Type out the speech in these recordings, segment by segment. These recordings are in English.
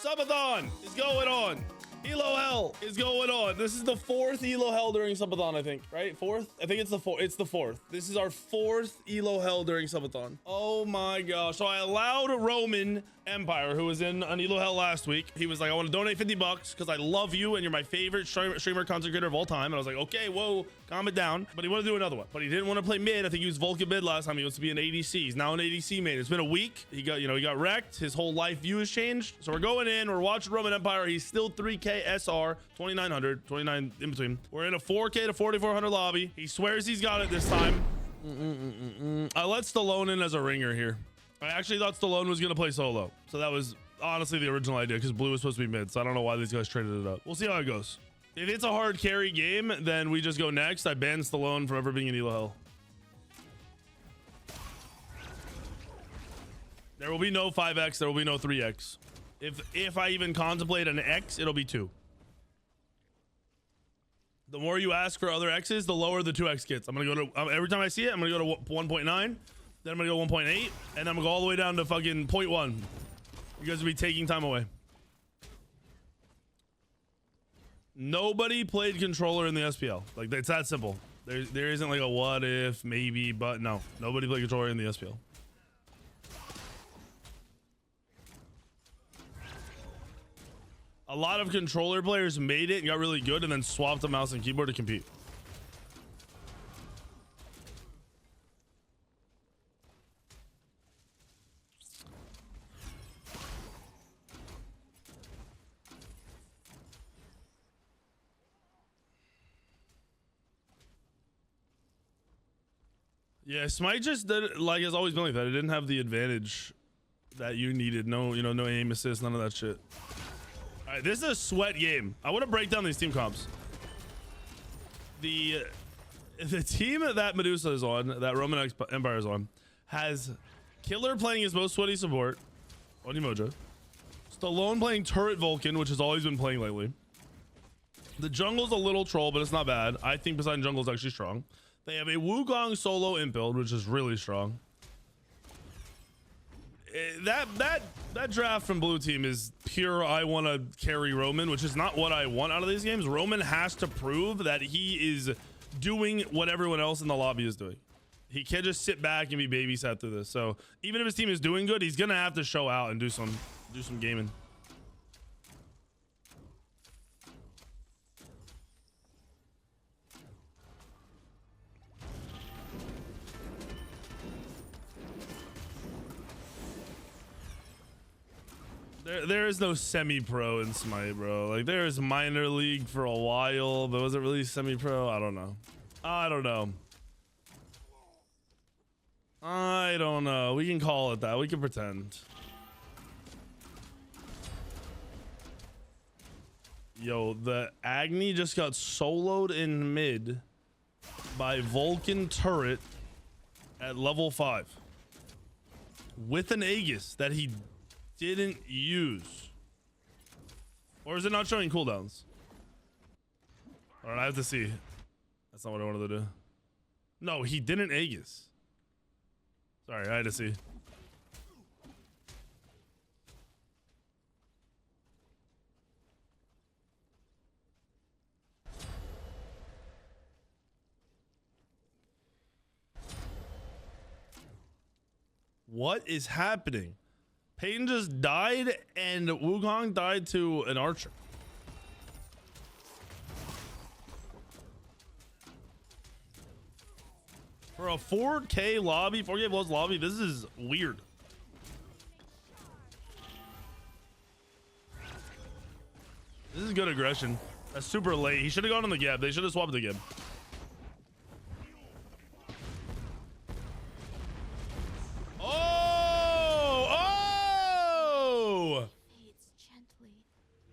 Subathon is going on. Elo Hell is going on. This is the fourth Elo Hell during Subathon, I think, right? Fourth? I think it's the fourth. It's the fourth. This is our fourth Elo Hell during Subathon. Oh my gosh. So I allowed Roman Empire, who was in an Elo Hell last week. He was like, I want to donate 50 bucks because I love you and you're my favorite streamer content creator of all time. And I was like, okay, whoa, calm it down. But he wanted to do another one. But he didn't want to play mid. I think he was Vulcan mid last time. He wants to be an ADC. He's now an ADC main. It's been a week. He got wrecked. His whole life view has changed. So we're going in. We're watching Roman Empire. He's still 3K SR, 2900, 29 in between. We're in a 4K to 4400 lobby. He swears he's got it this time. I let Stallone in as a ringer here. I actually thought Stallone was going to play solo. So that was honestly the original idea because Blue was supposed to be mid. So I don't know why these guys traded it up. We'll see how it goes. If it's a hard carry game, then we just go next. I ban Stallone from ever being in Elo Hell. There will be no 5x. There will be no 3x. If I even contemplate an X, it'll be 2. The more you ask for other X's, the lower the 2x gets. I'm going to go to, every time I see it, I'm going to go to 1.9. Then I'm going to go 1.8. And then I'm going to go all the way down to fucking 0.1. You guys will be taking time away. Nobody played controller in the SPL. Like, it's that simple. There isn't like a what if, maybe, but no. Nobody played controller in the SPL. A lot of controller players made it and got really good and then swapped the mouse and keyboard to compete. Yeah, Smite just did, like, has always been like that. It didn't have the advantage that you needed. No, no aim assist, none of that shit. All right, this is a sweat game. I want to break down these team comps. The team that Medusa is on, that Roman Empire is on, has Killer playing his most sweaty support, Onimoja. Stallone playing Turret Vulcan, which has always been playing lately. The jungle's a little troll, but it's not bad. I think Poseidon jungle is actually strong. They have a Wukong solo imp build, which is really strong. That draft from blue team is pure I want to carry Roman, which is not what I want out of these games. Roman has to prove that he is doing what everyone else in the lobby is doing. He can't just sit back and be babysat through this. So even if his team is doing good, he's gonna have to show out and do some gaming. There is no semi-pro in Smite, bro. Like, there is minor league for a while, but was it really semi-pro? I don't know. I don't know. We can call it that. We can pretend. Yo, the Agni just got soloed in mid by Vulcan turret at level 5 with an Aegis that he didn't use. Or is it not showing cooldowns? All right, I have to see. That's not what I wanted to do. No, he didn't Aegis. Sorry, I had to see. What is happening? Peyton just died and Wukong died to an archer. For a 4K lobby, 4K plus lobby, this is weird. This is good aggression. That's super late. He should have gone on the gap. They should have swapped the gap.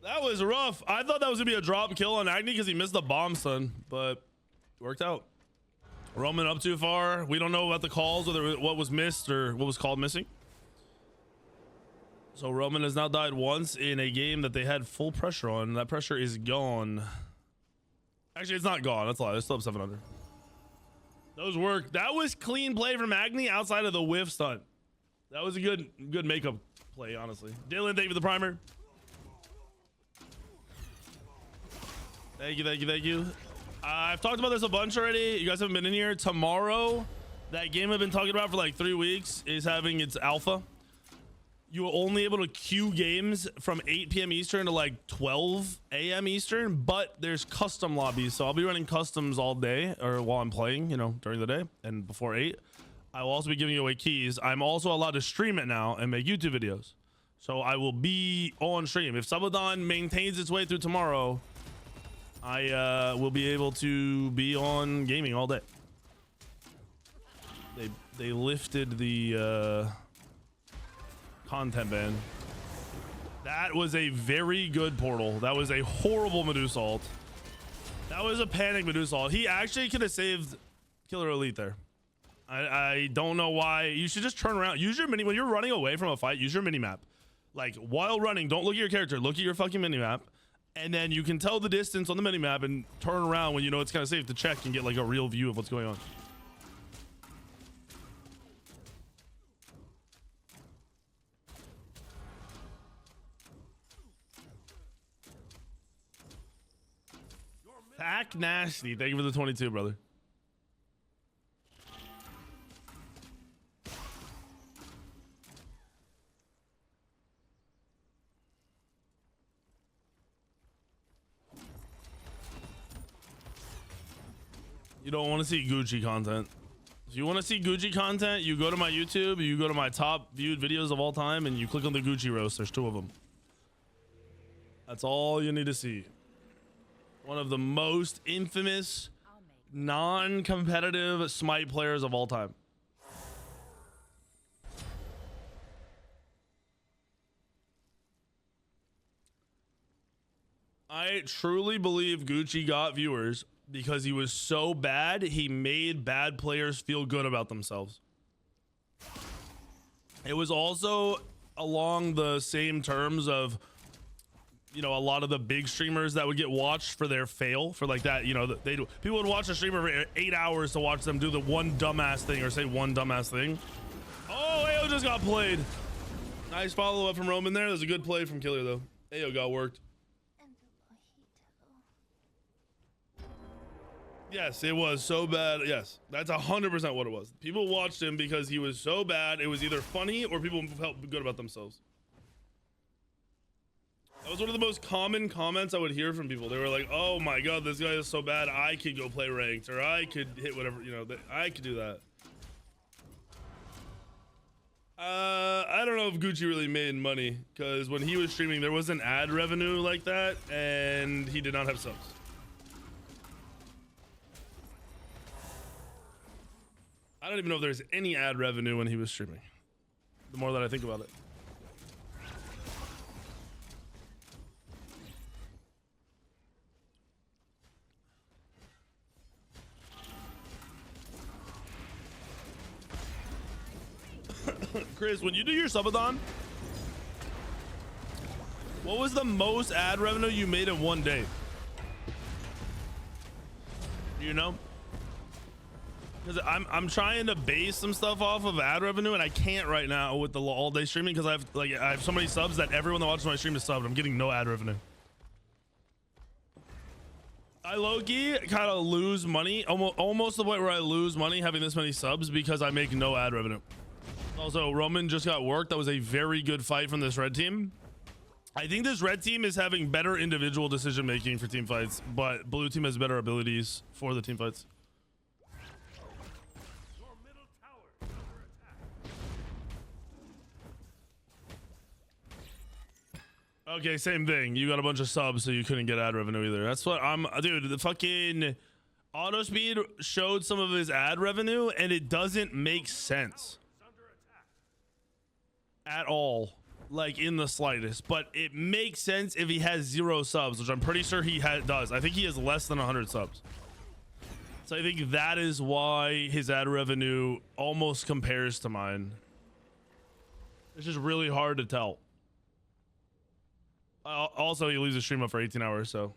That was rough. I thought that was gonna be a drop kill on Agni because he missed the bomb stun, but it worked out. Roman up too far. We don't know about the calls, whether what was missed or what was called missing. So Roman has now died once in a game that they had full pressure on. That pressure is gone. Actually, it's not gone. That's a lie. It's still up 700. Those work. That was clean play from Agni outside of the whiff stun. That was a good makeup play, honestly. Dylan, thank you for the primer. Thank you, thank you, thank you. I've talked about this a bunch already. You guys haven't been in here. Tomorrow, that game I've been talking about for like 3 weeks is having its alpha. You are only able to queue games from 8 p.m. Eastern to like 12 a.m. Eastern, but there's custom lobbies. So I'll be running customs all day, or while I'm playing, you know, during the day and before 8. I will also be giving away keys. I'm also allowed to stream it now and make YouTube videos. So I will be on stream. If Subathon maintains its way through tomorrow, I will be able to be on gaming all day. They lifted the content ban. That was a very good portal. That was a horrible Medusa ult. That was a panic Medusa ult. He actually could have saved Killer Elite there. I don't know why. You should just turn around. Use your mini when you're running away from a fight. Use your mini map. Like while running, don't look at your character. Look at your fucking mini map, and then you can tell the distance on the mini map and turn around when you know it's kind of safe to check and get like a real view of what's going on. Pack nasty. Thank you for the 22, brother. You don't want to see Gucci content. If you want to see Gucci content, you go to my YouTube, you go to my top viewed videos of all time, and you click on the Gucci roast. There's 2 of them. That's all you need to see. One of the most infamous, non-competitive Smite players of all time. I truly believe Gucci got viewers because he was so bad, he made bad players feel good about themselves. It was also along the same terms of, you know, a lot of the big streamers that would get watched for their fail, for like that, you know, people would watch a streamer for 8 hours to watch them do the one dumbass thing or say one dumbass thing. Oh, Ayo just got played. Nice follow up from Roman there. There's a good play from Killer though. Ayo got worked. Yes, it was so bad. Yes, that's 100% what it was. People watched him because he was so bad. It was either funny or people felt good about themselves. That was one of the most common comments I would hear from people. They were like, oh my god, this guy is so bad, I could go play ranked, or I could hit whatever, you know, I could do that. I don't know if Gucci really made money, because when he was streaming, there wasn't ad revenue like that, and he did not have subs. I don't even know if there's any ad revenue when he was streaming, the more that I think about it. Chris, when you do your subathon, what was the most ad revenue you made in one day? Do you know? Because I'm trying to base some stuff off of ad revenue, and I can't right now with the all day streaming because I have so many subs that everyone that watches my stream is subbed. I'm getting no ad revenue. I low-key kind of lose money, almost the point where I lose money having this many subs because I make no ad revenue. Also, Roman just got worked. That was a very good fight from this red team. I think this red team is having better individual decision making for team fights, but blue team has better abilities for the team fights. Okay, same thing. You got a bunch of subs, so you couldn't get ad revenue either. That's what I'm, dude. The fucking Autospeed showed some of his ad revenue, and it doesn't make sense at all, like in the slightest. But it makes sense if he has 0 subs, which I'm pretty sure he does. I think he has less than 100 subs. So I think that is why his ad revenue almost compares to mine. It's just really hard to tell. Also, he leaves the stream up for 18 hours, so.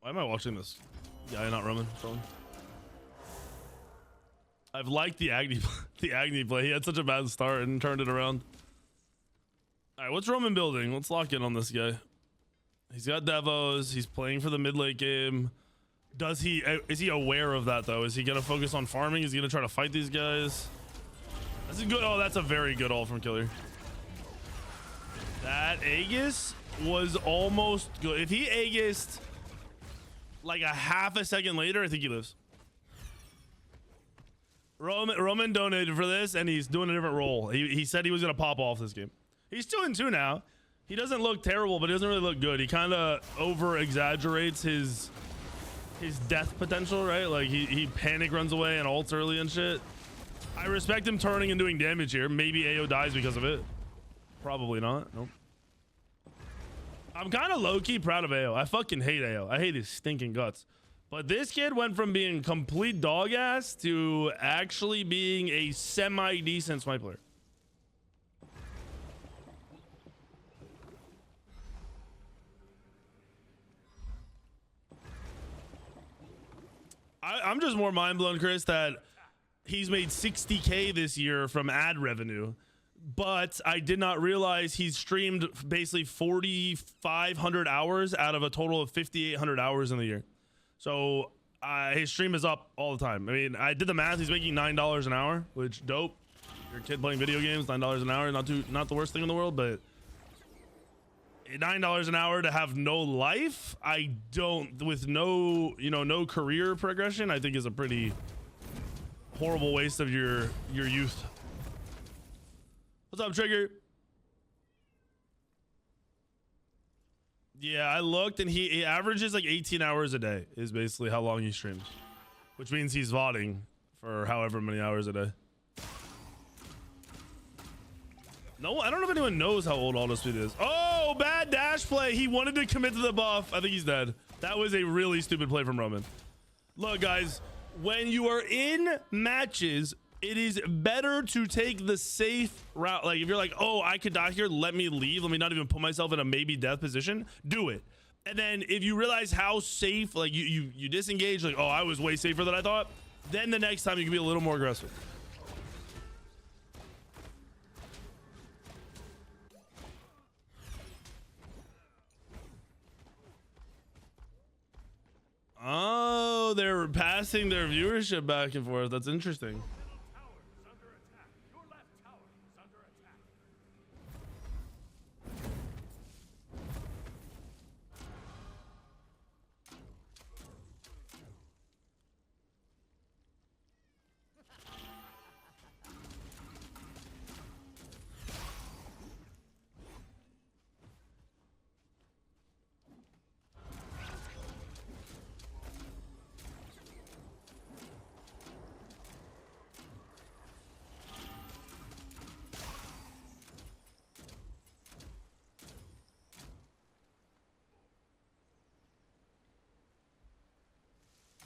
Why am I watching this? Yeah, not Roman. Phone. I've liked the Agni the Agni play. He had such a bad start and turned it around. All right, what's Roman building? Let's lock in on this guy. He's got Devos. He's playing for the mid late game. Is he aware of that though? Is he gonna focus on farming? Is he gonna try to fight these guys? That's a good. Oh, that's a very good ult from Killer. That Aegis was almost good. If he Aegis'd like a half a second later, I think he lives. Roman donated for this, and he's doing a different role. He said he was gonna pop off this game. He's 2-2 now. He doesn't look terrible, but he doesn't really look good. He kind of over exaggerates his death potential, right? Like he panic runs away and ults early and shit. I respect him turning and doing damage here. Maybe AO dies because of it. Probably not. Nope. I'm kind of low-key proud of AO. I fucking hate AO. I hate his stinking guts. But this kid went from being complete dog ass to actually being a semi-decent Smite player. I'm just more mind blown, Chris, that he's made 60K this year from ad revenue, but I did not realize he's streamed basically 4,500 hours out of a total of 5,800 hours in the year. So his stream is up all the time. I mean, I did the math. He's making $9 an hour, which dope. Your kid playing video games, $9 an hour, not the worst thing in the world, but $9 an hour to have no life, I don't, with no, no career progression, I think is a pretty horrible waste of your youth. What's up, Trigger? Yeah, I looked, and he averages like 18 hours a day is basically how long he streams, which means he's VODing for however many hours a day. No, I don't know if anyone knows how old Autospeed is. Oh, bad dash play. He wanted to commit to the buff. I think he's dead. That was a really stupid play from Roman. Look, guys, when you are in matches, it is better to take the safe route. Like, if you're like, oh, I could die here, let me leave. Let me not even put myself in a maybe death position. Do it. And then if you realize how safe, like you disengage, like, oh, I was way safer than I thought, then the next time you can be a little more aggressive. Oh, they're passing their viewership back and forth. That's interesting.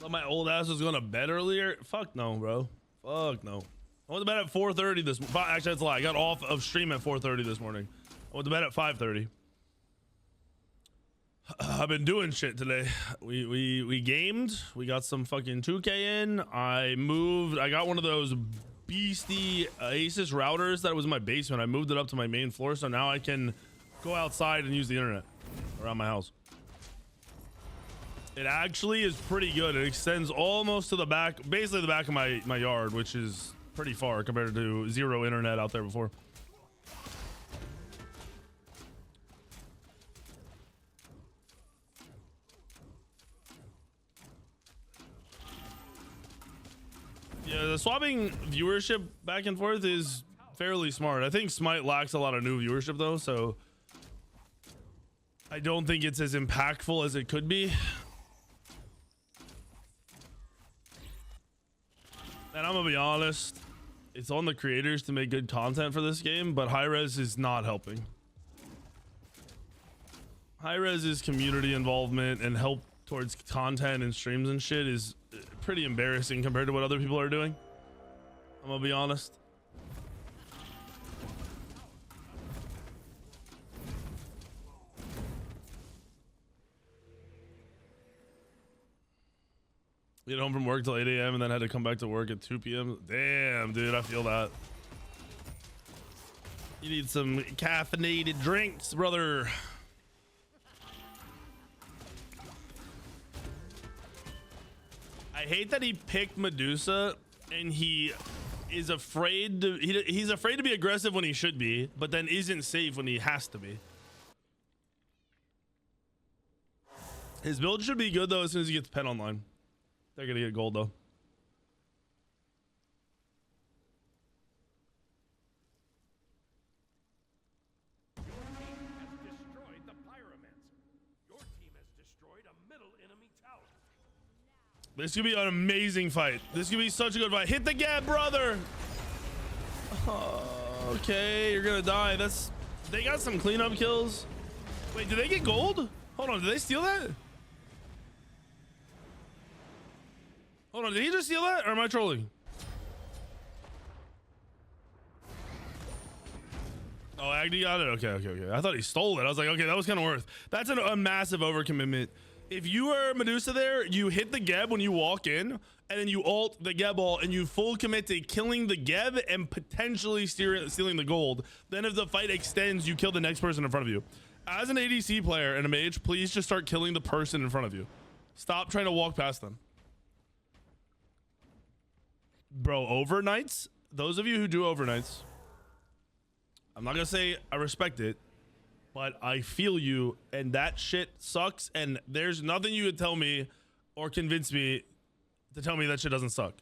Thought my old ass was going to bed earlier. Fuck no, bro. Fuck no. I went to bed at 4:30 this morning. Actually, that's a lie. I got off of stream at 4:30 this morning. I went to bed at 5:30. I've been doing shit today. We gamed. We got some fucking 2K in. I moved. I got one of those beastie Asus routers that was in my basement. I moved it up to my main floor, so now I can go outside and use the internet around my house. It actually is pretty good. It extends almost to the back, basically the back of my yard, which is pretty far compared to zero internet out there before. Yeah, the swapping viewership back and forth is fairly smart. I think Smite lacks a lot of new viewership though, so I don't think it's as impactful as it could be. And I'm gonna be honest, it's on the creators to make good content for this game, but Hi-Rez is not helping. Hi-Rez's community involvement and help towards content and streams and shit is pretty embarrassing compared to what other people are doing. I'm gonna be honest. Get home from work till 8 a.m. and then had to come back to work at 2 p.m. Damn, dude, I feel that. You need some caffeinated drinks, brother. I hate that he picked Medusa and he is afraid to, he's afraid to be aggressive when he should be, but then isn't safe when he has to be. His build should be good though as soon as he gets pen online. They're gonna get gold though. This could be an amazing fight. This could be such a good fight. Hit the gap, brother. Oh, okay, you're gonna die. That's, they got some cleanup kills. Wait, did they get gold? Hold on, did they steal that? Hold on, did he just steal that or am I trolling? Oh, Agni got it. Okay. I thought he stole it. I was like, okay, that was kind of worth. That's a massive overcommitment. If you are Medusa there, you hit the Geb when you walk in, and then you ult the Geb ult, and you full commit to killing the Geb and potentially stealing the gold. Then if the fight extends, you kill the next person in front of you. As an ADC player and a mage, please just start killing the person in front of you. Stop trying to walk past them. Bro, overnights? Those of you who do overnights, I'm not gonna say I respect it, but I feel you, and that shit sucks, and there's nothing you could tell me or convince me to tell me that shit doesn't suck.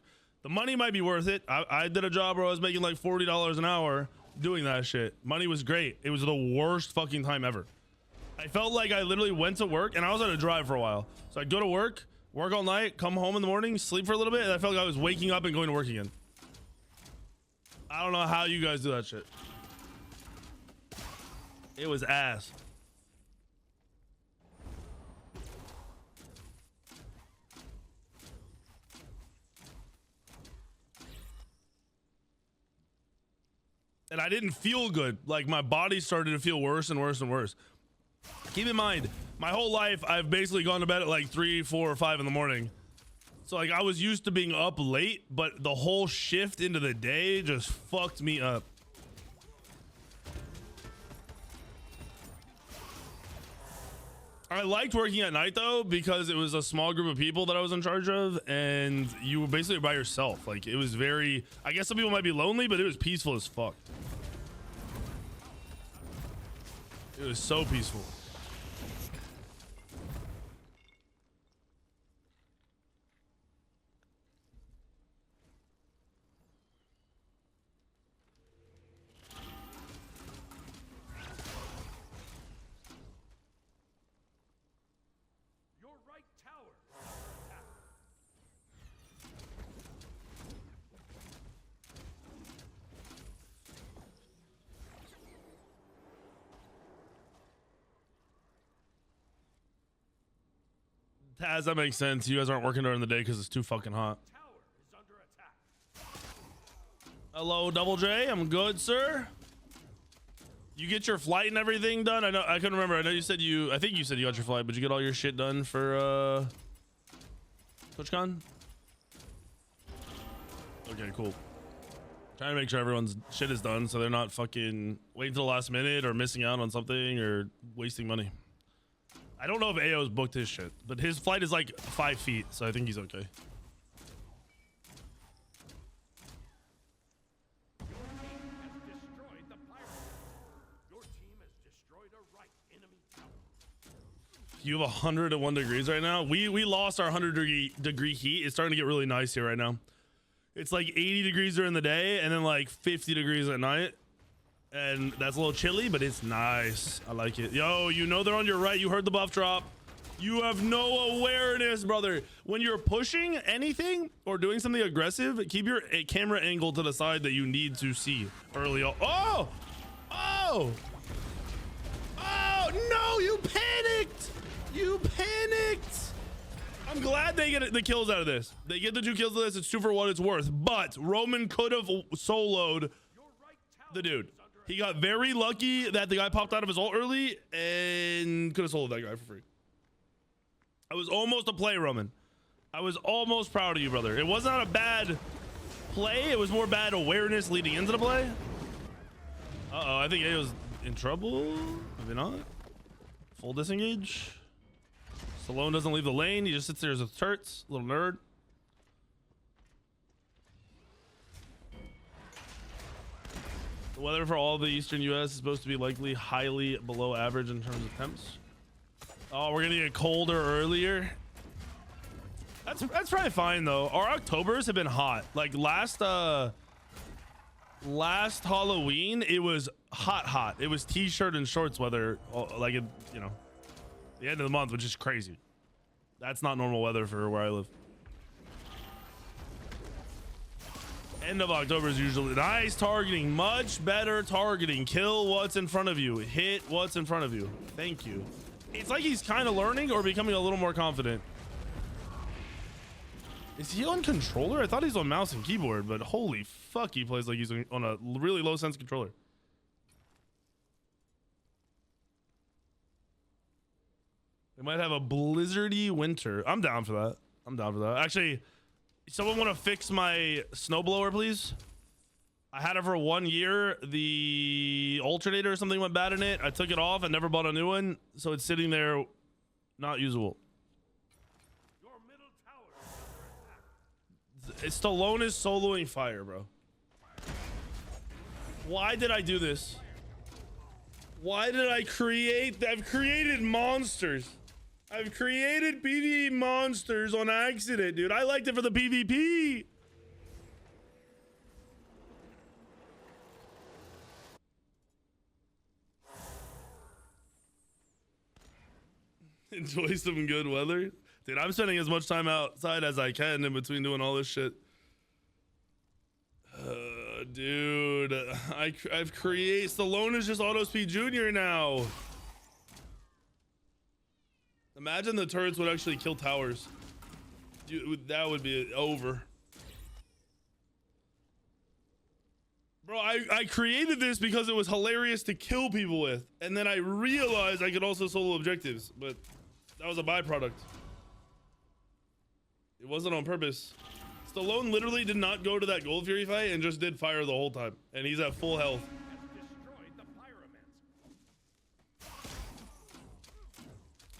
The money might be worth it. I did a job where I was making like $40 an hour doing that shit. Money was great. It was the worst fucking time ever. I felt like I literally went to work, and I was on a drive for a while. So I'd go to work all night, come home in the morning, sleep for a little bit, and I felt like I was waking up and going to work again. I don't know how you guys do that shit. It was ass. And I didn't feel good. Like my body started to feel worse and worse and worse. Keep in mind, my whole life, I've basically gone to bed at like 3, 4, or 5 in the morning. So like I was used to being up late, but the whole shift into the day just fucked me up. I liked working at night though, because it was a small group of people that I was in charge of, and you were basically by yourself. Like it was very, I guess some people might be lonely, but it was peaceful as fuck. It was so peaceful. Taz, that makes sense. You guys aren't working during the day because it's too fucking hot. Hello, Double J. I'm good, sir. You get your flight and everything done? I know, I couldn't remember. I know you said I think you said you got your flight, but you get all your shit done for TwitchCon? Okay, cool. Trying to make sure everyone's shit is done so they're not fucking waiting till the last minute or missing out on something or wasting money. I don't know if AO's booked his shit, but his flight is like 5 feet, so I think he's okay. You have 101 degrees right now. We lost our 100 degree heat. It's starting to get really nice here right now. It's like 80 degrees during the day and then like 50 degrees at night. And that's a little chilly, but it's nice. I like it. Yo, you know they're on your right. You heard the buff drop. You have no awareness, brother. When you're pushing anything or doing something aggressive, keep your camera angle to the side that you need to see early on. Oh! Oh! Oh, no! You panicked! You panicked! I'm glad they get the kills out of this. They get the 2 kills of this. It's 2 for what it's worth. But Roman could have soloed the dude. He got very lucky that the guy popped out of his ult early and could have soloed that guy for free. I was almost a play, Roman. I was almost proud of you, brother. It was not a bad play. It was more bad awareness leading into the play. Uh-oh, I think A was in trouble. Maybe not. Full disengage. Stallone doesn't leave the lane. He just sits there as a turrets. Little nerd. The weather for all the eastern U.S. is supposed to be likely highly below average in terms of temps. Oh, we're gonna get colder earlier. That's probably fine though. Our Octobers have been hot. Like last Halloween, it was hot. It was t-shirt and shorts weather, like it, you know, the end of the month, which is crazy. That's not normal weather for where I live. End of October is usually nice targeting, much better targeting. Kill what's in front of you, hit what's in front of you. Thank you. It's like he's kind of learning or becoming a little more confident. Is he on controller? I thought he's on mouse and keyboard, but holy fuck, he plays like he's on a really low sense controller. We might have a blizzardy winter. I'm down for that. I'm down for that. Actually, someone want to fix my snowblower, please? I had it for 1 year. The alternator or something went bad in it. I took it off and never bought a new one, so it's sitting there not usable. Stallone is soloing fire, bro. Why did I do this? Why did I create? I've created monsters. I've created PvE monsters on accident, dude. I liked it for the PvP. Enjoy some good weather. Dude, I'm spending as much time outside as I can in between doing all this shit. Dude, I've created... Stallone is just Autospeed Jr. now. Imagine the turrets would actually kill towers. Dude, that would be over. Bro, I created this because it was hilarious to kill people with. And then I realized I could also solo objectives. But that was a byproduct. It wasn't on purpose. Stallone literally did not go to that Gold Fury fight and just did fire the whole time. And he's at full health.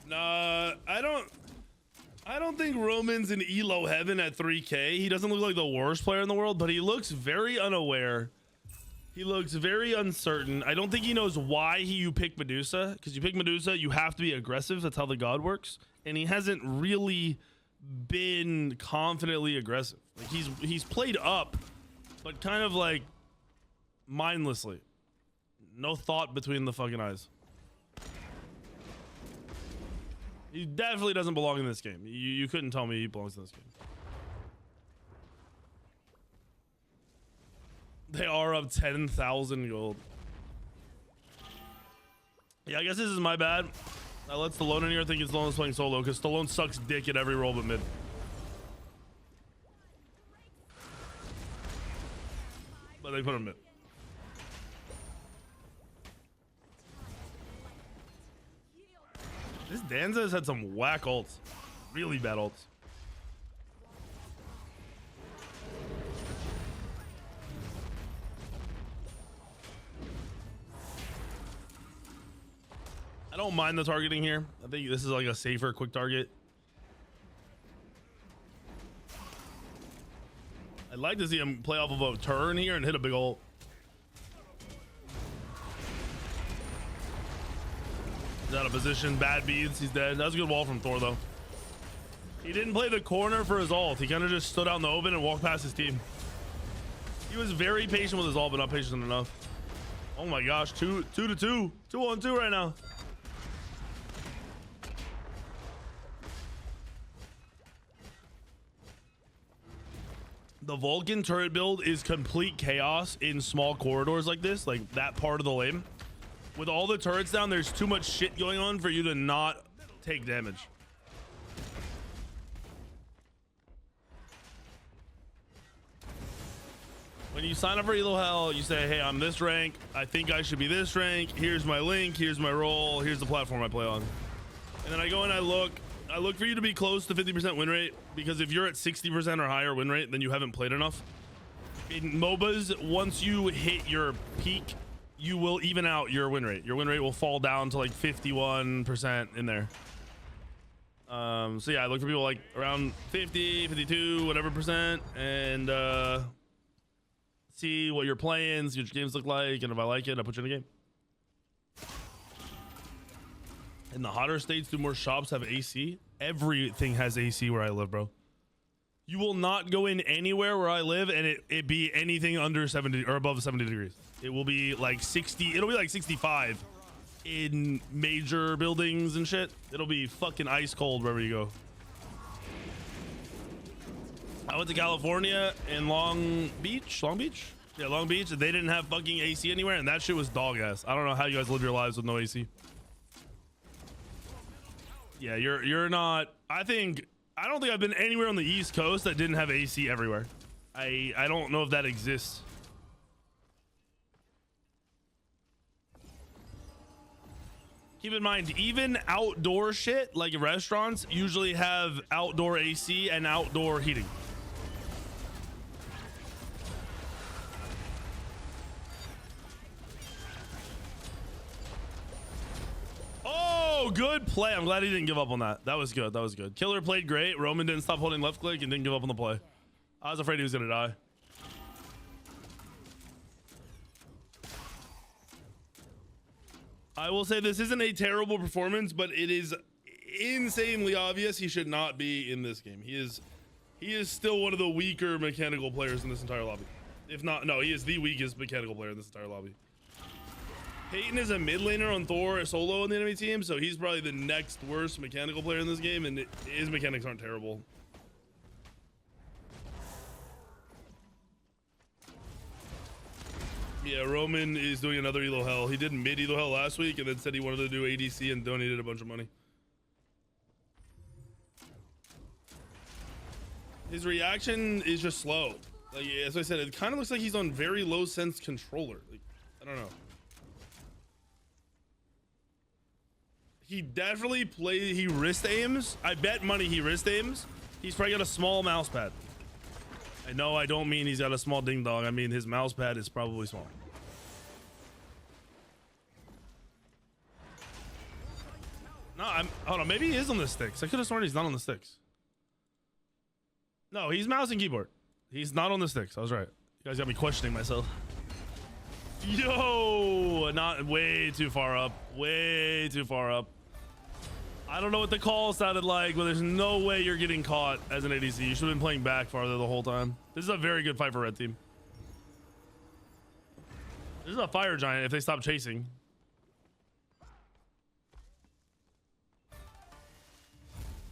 Nah, I don't think Roman's in Elo heaven at 3K. He doesn't look like the worst player in the world, but he looks very unaware. He looks very uncertain. I don't think he knows why you pick Medusa, because you pick Medusa, you have to be aggressive. That's how the god works. And he hasn't really been confidently aggressive. Like he's played up, but kind of like mindlessly. No thought between the fucking eyes. He definitely doesn't belong in this game. You couldn't tell me he belongs in this game. They are up 10,000 gold. Yeah, I guess this is my bad. I let Stallone in here think Stallone's playing solo because Stallone sucks dick at every role but mid. But they put him mid. This Danza has had some whack ults. Really bad ults. I don't mind the targeting here. I think this is like a safer quick target. I'd like to see him play off of a turn here and hit a big ult. He's out of position. Bad beads. He's dead. That was a good wall from Thor, though. He didn't play the corner for his ult. He kind of just stood out in the open and walked past his team. He was very patient with his ult, but not patient enough. Oh my gosh. 2-2. 2-on-2 right now. The Vulcan turret build is complete chaos in small corridors like this, like that part of the lane. With all the turrets down, there's too much shit going on for you to not take damage. When you sign up for Elo Hell, you say, hey, I'm this rank. I think I should be this rank. Here's my link. Here's my role. Here's the platform I play on. And then I go and I look I look for you to be close to 50% win rate, because if you're at 60% or higher win rate, then you haven't played enough. In MOBAs, once you hit your peak, you will even out your win rate. Your win rate will fall down to like 51% in there. So yeah, I look for people like around 50, 52, whatever percent, and see what you're playing, see what your games look like, and if I like it, I put you in a game. In the hotter states, do more shops have AC? Everything has AC where I live, bro. You will not go in anywhere where I live and it be anything under 70 or above 70 degrees. It will be like 60. It'll be like 65 in major buildings and shit. It'll be fucking ice cold wherever you go. I went to California in Long Beach. Yeah, Long Beach. They didn't have fucking AC anywhere, and that shit was dog ass. I don't know how you guys live your lives with no AC. Yeah, you're not. I don't think I've been anywhere on the East Coast that didn't have AC everywhere. I don't know if that exists. Keep in mind, even outdoor shit like restaurants usually have outdoor AC and outdoor heating. Oh, good play. I'm glad he didn't give up on that. That was good. That was good. Killer played great. Roman didn't stop holding left click and didn't give up on the play. I was afraid he was going to die. I will say this isn't a terrible performance, but it is insanely obvious he should not be in this game. He is still one of the weaker mechanical players in this entire lobby. If not, no, he is the weakest mechanical player in this entire lobby. Peyton is a mid laner on Thor solo on the enemy team, so he's probably the next worst mechanical player in this game, and his mechanics aren't terrible. Yeah, Roman is doing another Elo Hell. He did mid Elo Hell last week and then said he wanted to do ADC and donated a bunch of money. His reaction is just slow. Like, as I said, it kind of looks like he's on very low sense controller. Like, I don't know. He definitely he wrist aims. I bet money he wrist aims. He's probably got a small mouse pad. I know I don't mean he's got a small ding dong. I mean his mouse pad is probably small. No, hold on, maybe he is on the sticks. I could have sworn he's not on the sticks. No, he's mouse and keyboard. He's not on the sticks. I was right. You guys got me questioning myself. Yo, not way too far up. Way too far up. I don't know what the call sounded like, but there's no way you're getting caught as an ADC. You should have been playing back farther the whole time. This is a very good fight for red team. This is a fire giant if they stop chasing.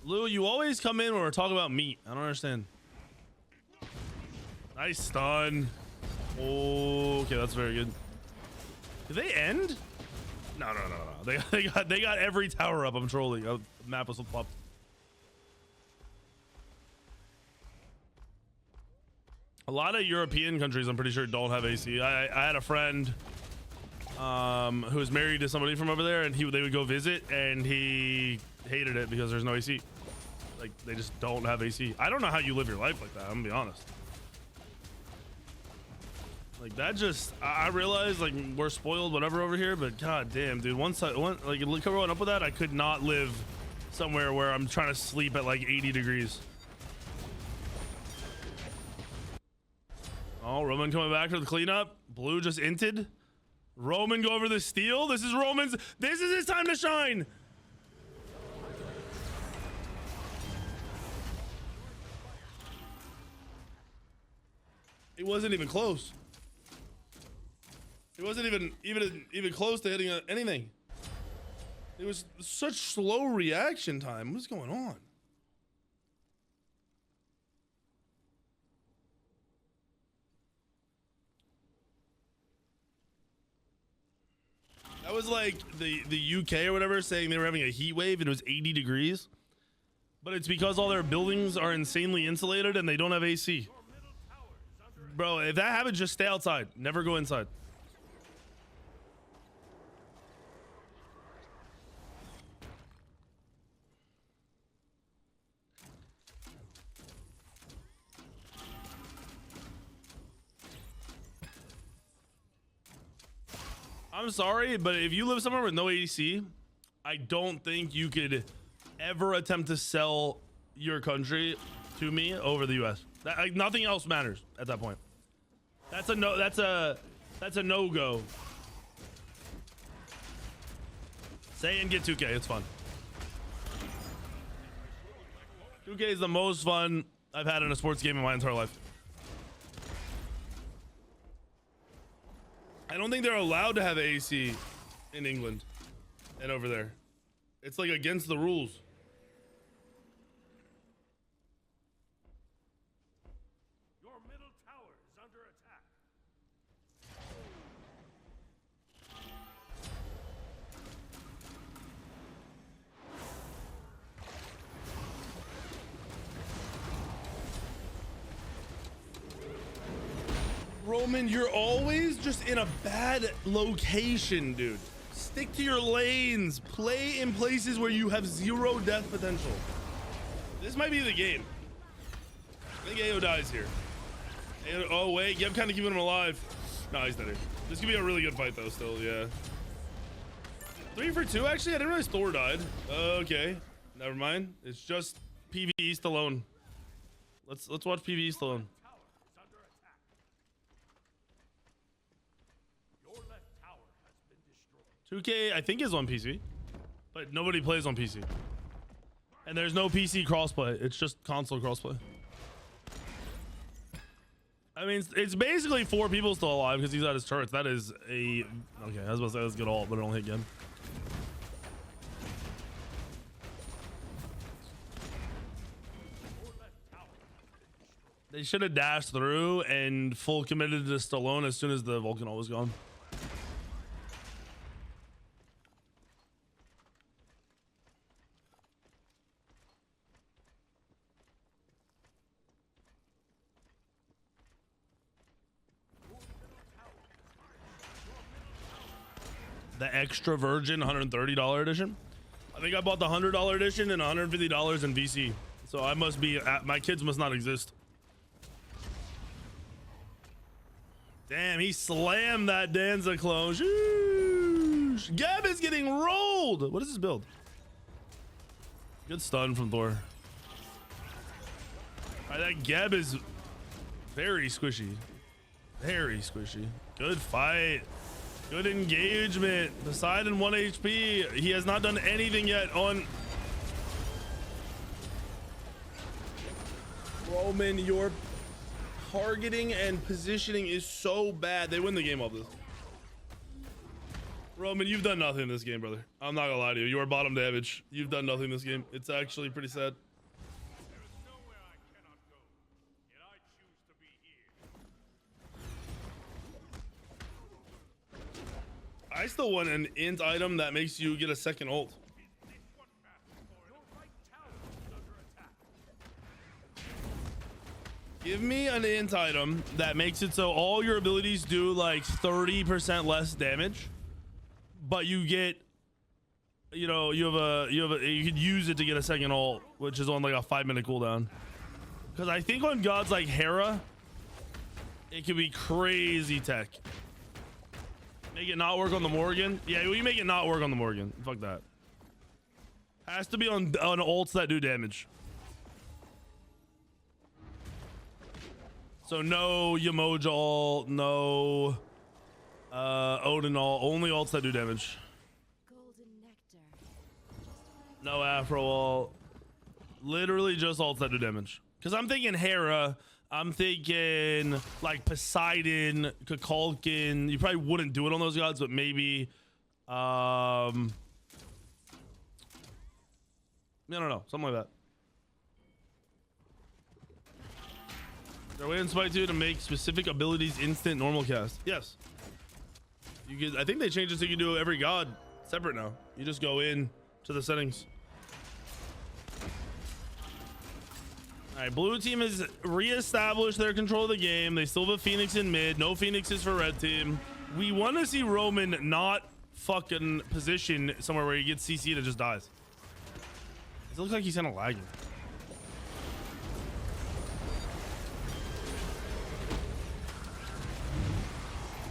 Lou, you always come in when we're talking about meat. I don't understand. Nice stun. Oh, okay, that's very good. Did they end? No. They got every tower up. I'm trolling. The map was flopped. A lot of European countries, I'm pretty sure, don't have AC. I had a friend who was married to somebody from over there, and they would go visit, and he hated it because there's no AC. Like, they just don't have AC. I don't know how you live your life like that. I'm gonna be honest. Like, that just, I realize, like, we're spoiled whatever over here, but god damn, dude, like, growing up with that, I could not live somewhere where I'm trying to sleep at like 80 degrees. Oh, Roman coming back for the cleanup. Blue just inted. Roman go over the steal. This is his time to shine. It wasn't even close. It wasn't even close to hitting anything. It was such slow reaction time. What's going on? That was like the UK or whatever saying they were having a heat wave and it was 80 degrees. But it's because all their buildings are insanely insulated and they don't have AC. Bro, if that happens, just stay outside. Never go inside. I'm sorry, but if you live somewhere with no AC, I don't think you could ever attempt to sell your country to me over the US. That, like, nothing else matters at that point. That's a no. That's a no-go. Say and get 2K. It's fun. 2K is the most fun I've had in a sports game in my entire life. I don't think they're allowed to have AC in England and over there. It's like against the rules. Your middle tower is under attack. Roman, you're always just in a bad location, dude. Stick to your lanes. Play in places where you have 0 death potential. This might be the game. I think AO dies here. AO, oh, wait. Yeah, I'm kind of keeping him alive. No, he's dead here. This could be a really good fight, though, still. Yeah. 3 for 2, actually? I didn't realize Thor died. Okay. Never mind. It's just PvE East alone. Let's watch PvE East alone. 2K, I think, is on PC, but nobody plays on PC. And there's no PC crossplay. It's just console crossplay. I mean, it's basically 4 people still alive because he's at his turrets. That is a... Okay, I was about to say that's good ult, but it don't hit again. They should have dashed through and full committed to Stallone as soon as the Vulcan ult was gone. The extra virgin $130 edition. I think I bought the $100 edition and $150 in VC. So I must be my kids must not exist. Damn, he slammed that Danza clone. Sheesh. Gab is getting rolled. What is this build? Good stun from Thor. All right, that Gab is very squishy. Very squishy. Good fight. Good engagement. Poseidon 1 HP. He has not done anything yet on... Roman, your targeting and positioning is so bad. They win the game off this. Roman, you've done nothing in this game, brother. I'm not gonna lie to you. You are bottom damage. You've done nothing in this game. It's actually pretty sad. I still want an int item that makes you get a second ult. Give me an int item that makes it so all your abilities do like 30% less damage, but you get, you know, you could use it to get a second ult, which is on like a 5-minute cooldown. Because I think on gods like Hera, it could be crazy tech. Make it not work on the Morgan. Yeah, we make it not work on the Morgan. Fuck that. Has to be on ults that do damage. So no Yamoja ult, no Odin ult, only ults that do damage. No Afro ult. Literally just ults that do damage. Because I'm thinking Hera. I'm thinking like Poseidon, Kukulkan. You probably wouldn't do it on those gods, but maybe I don't know, something like that. They're way in Smite 2 to make specific abilities instant normal cast. Yes. You could, I think they changed it so you can do every god separate now. You just go in to the settings. All right, blue team has reestablished their control of the game. They still have a Phoenix in mid. No Phoenixes for red team. We want to see Roman not fucking position somewhere where he gets CC'd and just dies. It looks like he's kind of lagging.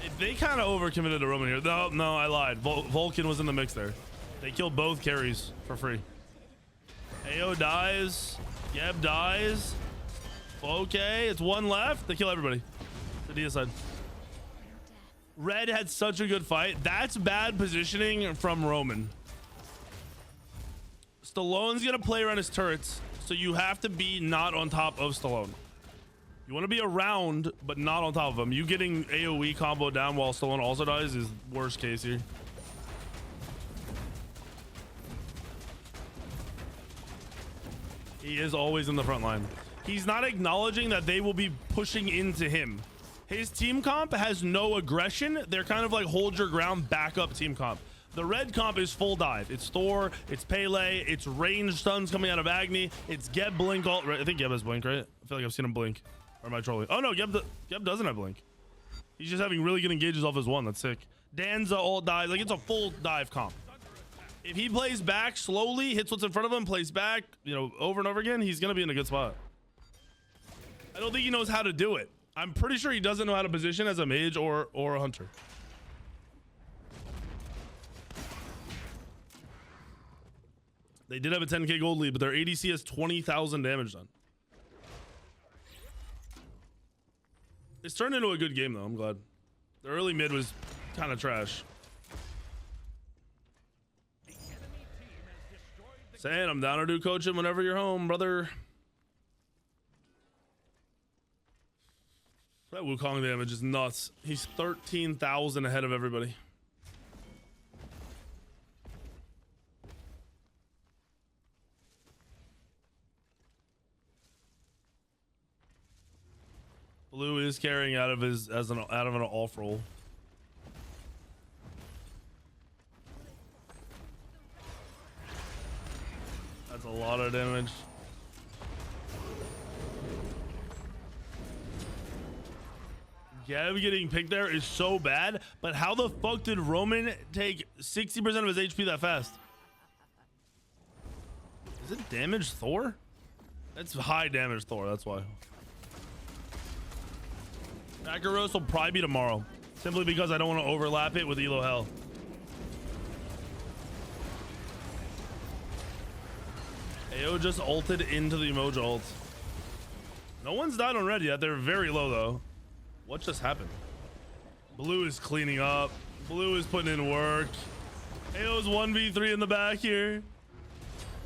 It They kind of overcommitted to Roman here. No, I lied. Vulcan was in the mix there. They killed both carries for free. AO dies. Geb dies. Okay, it's one left. They kill everybody. The Dia side. Red had such a good fight. That's bad positioning from Roman. Stallone's gonna play around his turrets, so you have to be not on top of Stallone. You want to be around, but not on top of him. You getting AoE combo down while Stallone also dies is worst case here. He is always in the front line. He's not acknowledging that they will be pushing into him. His team comp has no aggression. They're kind of like hold your ground, backup team comp. The red comp is full dive. It's Thor, it's Pele, it's range stuns coming out of Agni, it's Geb blink ult. I think Geb has blink, right? I feel like I've seen him blink. Or am I trolling? Oh no, Geb doesn't have blink. He's just having really good engages off his one. That's sick. Danza ult dive. Like, it's a full dive comp. If he plays back slowly, hits what's in front of him, plays back, you know, over and over again, he's gonna be in a good spot. I don't think he knows how to do it. I'm pretty sure he doesn't know how to position as a mage or a hunter. They did have a 10k gold lead, but their ADC has 20,000 damage done. It's turned into a good game, though. I'm glad. The early mid was kind of trash. Saying I'm down to do coaching whenever you're home, brother. That Wukong damage is nuts. He's 13,000 ahead of everybody. Blue is carrying out of his out of an off roll. That's a lot of damage. Geb getting picked there is so bad, but how the fuck did Roman take 60% of his HP that fast? Is it damage Thor? That's high damage Thor, that's why. Backer roast will probably be tomorrow, simply because I don't want to overlap it with Elo Hell. AO just ulted into the emoji ult. No one's died on red yet. They're very low though. What just happened? Blue is cleaning up. Blue is putting in work. AO's 1v3 in the back here.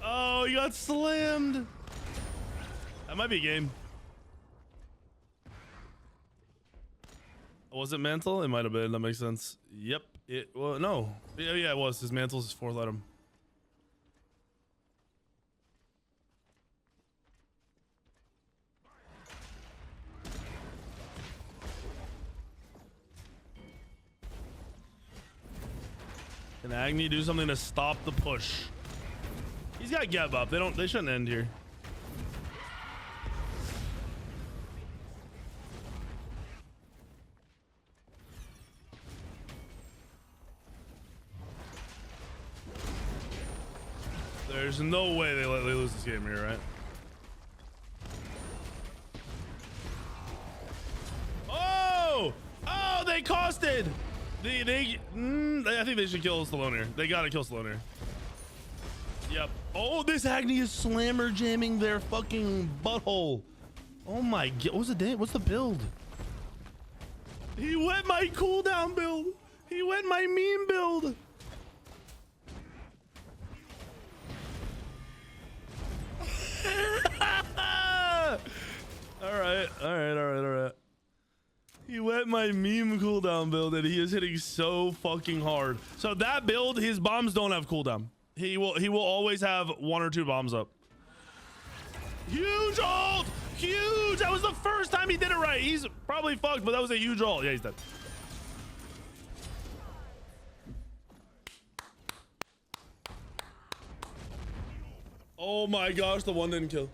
Oh, he got slammed. That might be a game. Was it mantle? It might have been. That makes sense. Yep. Well, no. Yeah, it was. His mantle's his fourth item. Can Agni do something to stop the push? He's got Geb up. They shouldn't end here. There's no way they lose this game here, right? Oh! Oh, they costed! I think they should kill Stallone here. They gotta kill Stallone here. Yep. Oh, this Agni is slammer jamming their fucking butthole. Oh my god. What's the build? He went my cooldown build. He went my meme build. All right. He went my meme cooldown build and he is hitting so fucking hard. So that build, his bombs don't have cooldown. He will always have 1 or 2 bombs up. Huge ult! Huge! That was the first time he did it right. He's probably fucked, but that was a huge ult. Yeah, he's dead. Oh my gosh, the one didn't kill.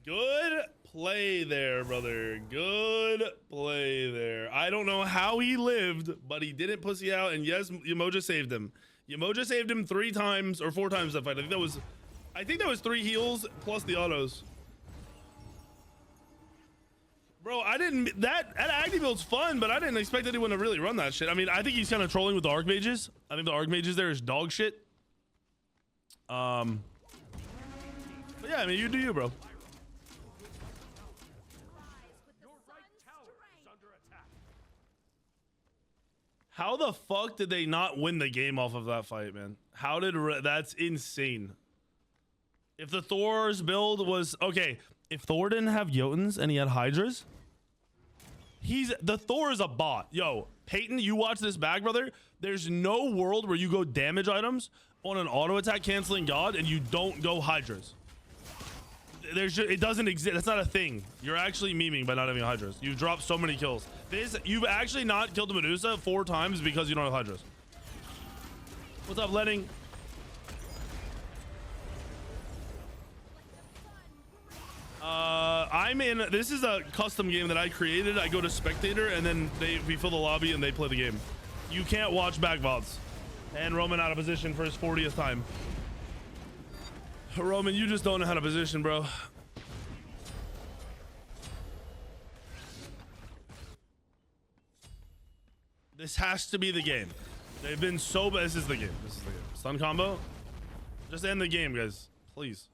Good play there, brother. Good play there. I don't know how he lived, but he didn't pussy out. And yes, Yemoja saved him. Yemoja saved him 3 times or 4 times that fight. I think that was 3 heals plus the autos. Bro, Bro, I didn't, that Agni build's fun, but I didn't expect anyone to really run that shit. I mean, I think he's kind of trolling with the Archmages. I think the Archmages there is dog shit. But yeah, I mean, you do you, bro. Your right tower is under attack. How the fuck did they not win the game off of that fight, man? How did, that's insane. If the Thor's build was, okay, if Thor didn't have Jotuns and he had Hydras, the Thor is a bot. Yo, Peyton, you watch this back, brother. There's no world where you go damage items on an auto attack canceling god and you don't go Hydras. It doesn't exist. That's not a thing. You're actually memeing by not having Hydras. You've dropped so many kills. You've actually not killed the Medusa 4 times because you don't have Hydras. What's up, Lenning? This is a custom game that I created. I go to spectator and then we fill the lobby and they play the game. You can't watch back VODs. And Roman out of position for his 40th time. Roman, you just don't know how to position, bro. This has to be the game. They've been so bad. This is the game. This is the game. Stun combo. Just end the game, guys. Please.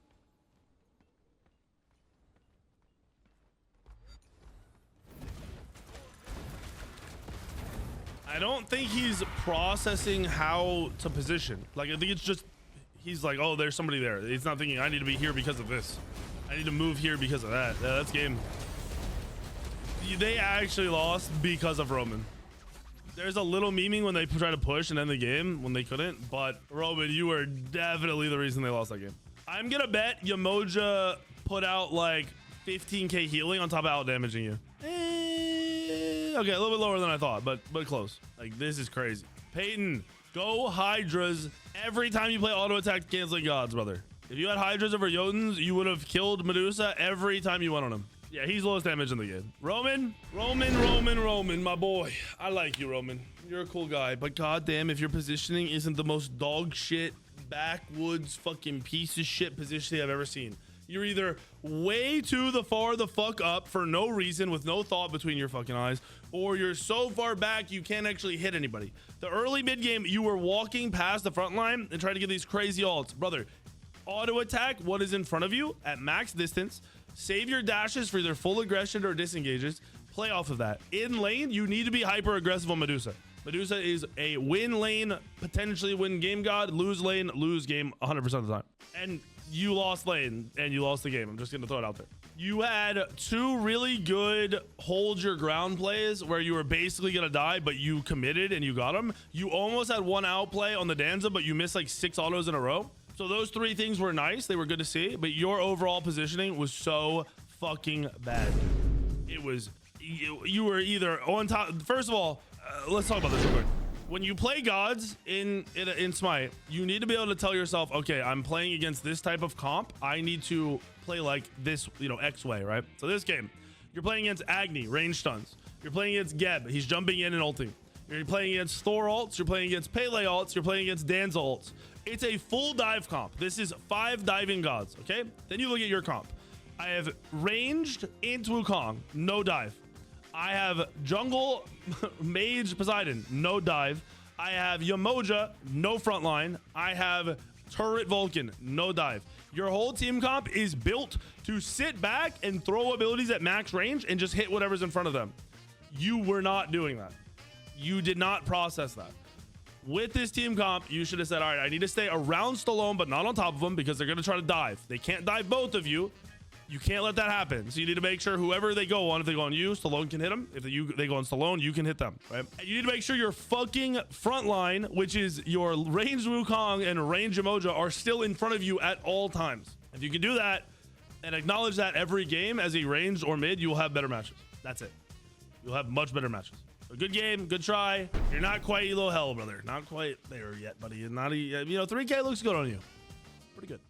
I don't think he's processing how to position. Like, I think it's just, he's like, oh, there's somebody there. He's not thinking, I need to be here because of this. I need to move here because of that. Yeah, that's game. They actually lost because of Roman. There's a little memeing when they try to push and end the game when they couldn't. But Roman, you were definitely the reason they lost that game. I'm going to bet Yamoja put out like 15k healing on top of out damaging you. Okay, a little bit lower than I thought, but close. Like, this is crazy. Peyton, go Hydras every time you play auto attack canceling gods, brother. If you had Hydras over Jotuns, you would have killed Medusa every time you went on him. Yeah, he's lowest damage in the game. Roman, my boy. I like you, Roman. You're a cool guy, but goddamn, if your positioning isn't the most dog shit, backwoods fucking piece of shit positioning I've ever seen. You're either way too far the fuck up for no reason with no thought between your fucking eyes, or you're so far back you can't actually hit anybody. The early mid game, you were walking past the front line and trying to get these crazy ults. Brother, auto attack what is in front of you at max distance. Save your dashes for either full aggression or disengages. Play off of that. In lane, you need to be hyper aggressive on Medusa. Medusa is a win lane, potentially win game god, lose lane, lose game 100% of the time. And you lost lane and you lost the game. I'm just going to throw it out there. You had 2 really good hold your ground plays where you were basically going to die, but you committed and you got them. You almost had 1 outplay on the Danza, but you missed like 6 autos in a row. So those 3 things were nice. They were good to see, but your overall positioning was so fucking bad. It was, you were either on top. First of all, let's talk about this real quick. When you play gods in Smite, you need to be able to tell yourself, okay, I'm playing against this type of comp. I need to play like this, X way, right? So this game, you're playing against Agni, range stuns. You're playing against Geb, he's jumping in and ulting. You're playing against Thor ults. You're playing against Pele ults. You're playing against Danza ults. It's a full dive comp. This is 5 diving gods, okay? Then you look at your comp. I have ranged into Wukong, no dive. I have jungle mage Poseidon, no dive. I have Yamoja, no frontline. I have turret Vulcan, no dive. Your whole team comp is built to sit back and throw abilities at max range and just hit whatever's in front of them. You were not doing that. You did not process that. With this team comp, you should have said, all right, I need to stay around Stallone, but not on top of them because they're going to try to dive. They can't dive both of you. You can't let that happen. So you need to make sure whoever they go on, if they go on you, Stallone can hit them. If they go on Stallone, you can hit them, right? And you need to make sure your fucking front line, which is your ranged Wukong and ranged Emoja, are still in front of you at all times. If you can do that and acknowledge that every game as a ranged or mid, you will have better matches. That's it. You'll have much better matches. A good game, good try. You're not quite Elo Hell, brother. Not quite there yet, buddy. Not 3K looks good on you. Pretty good.